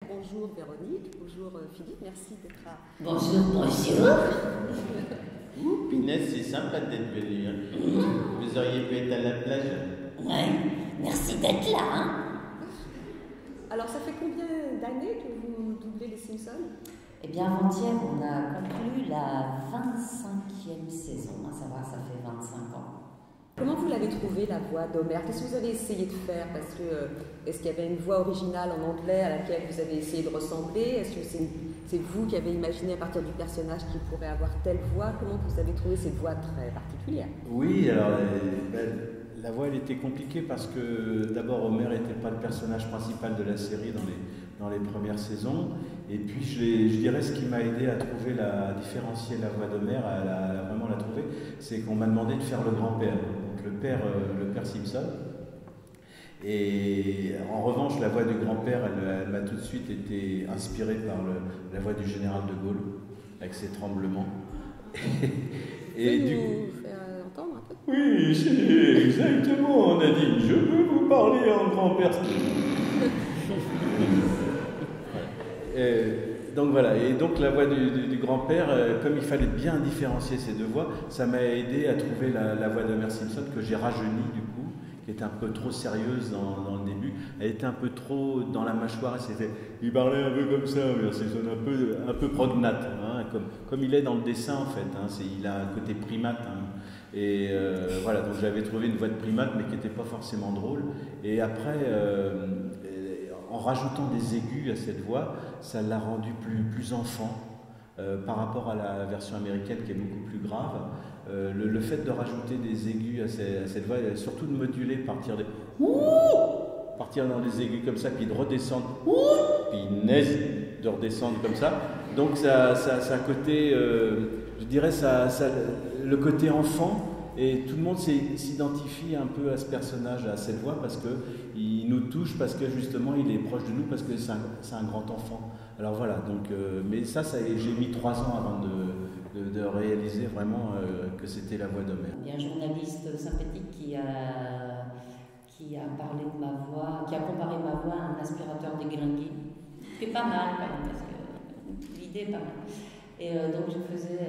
bonjour Véronique, bonjour Philippe, merci d'être là. Bonjour, bonjour. Ouh, Pinès, c'est sympa d'être venu. Hein. Vous auriez pu être à la plage. Ouais, merci d'être là. Hein. Alors, ça fait combien d'années que vous doublez les Simpsons? Eh bien, avant-hier, on a conclu la 25e saison. Ça va, ça fait 25 ans. Comment vous l'avez trouvé, la voix d'Homer? Qu'est-ce que vous avez essayé de faire? Parce que, est-ce qu'il y avait une voix originale en anglais à laquelle vous avez essayé de ressembler? Est-ce que c'est vous qui avez imaginé à partir du personnage qu'il pourrait avoir telle voix? Comment vous avez trouvé cette voix très particulière? Oui, alors la voix elle était compliquée parce que d'abord Homer n'était pas le personnage principal de la série dans les premières saisons. Et puis je dirais ce qui m'a aidé à trouver à différencier la voix d'Homer, à vraiment la trouver, c'est qu'on m'a demandé de faire le grand-père, donc le père Simpson. Et en revanche, la voix du grand-père, elle m'a tout de suite été inspirée par la voix du général de Gaulle, avec ses tremblements. Et du coup, faire entendre un peu? Oui, c'est exactement, Nadine. Je peux vous parler en grand-père. Donc voilà, et donc la voix du grand-père, comme il fallait bien différencier ces deux voix, ça m'a aidé à trouver la voix d'Homer Simpson que j'ai rajeunie du coup, qui était un peu trop sérieuse dans le début. Elle était un peu trop dans la mâchoire, il parlait un peu comme ça, Homer Simpson, un peu prognate, hein, comme il est dans le dessin en fait. Hein, il a un côté primate. Hein. Et voilà, donc j'avais trouvé une voix de primate, mais qui n'était pas forcément drôle. Et après, en rajoutant des aigus à cette voix, ça l'a rendu plus enfant par rapport à la version américaine qui est beaucoup plus grave. Le fait de rajouter des aigus à cette voix, surtout de moduler, partir dans les aigus comme ça, puis de redescendre, puis de redescendre comme ça. Donc ça a un côté, je dirais, le côté enfant. Et tout le monde s'identifie un peu à ce personnage, à cette voix, parce qu'il nous touche, parce que justement il est proche de nous, parce que c'est un grand enfant. Alors voilà, donc, mais j'ai mis 3 ans avant de réaliser vraiment que c'était la voix d'Homer. Il y a un journaliste sympathique qui a parlé de ma voix, qui a comparé ma voix à un aspirateur déglingué. C'est pas mal quand même, parce que l'idée est pas mal. Et donc je faisais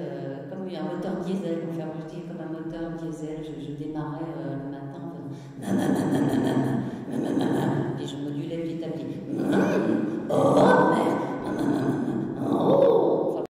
comme un moteur diesel, enfin moi je dis comme un moteur diesel, je démarrais le matin en faisant nanana, et je modulais petit à petit. Oh merde,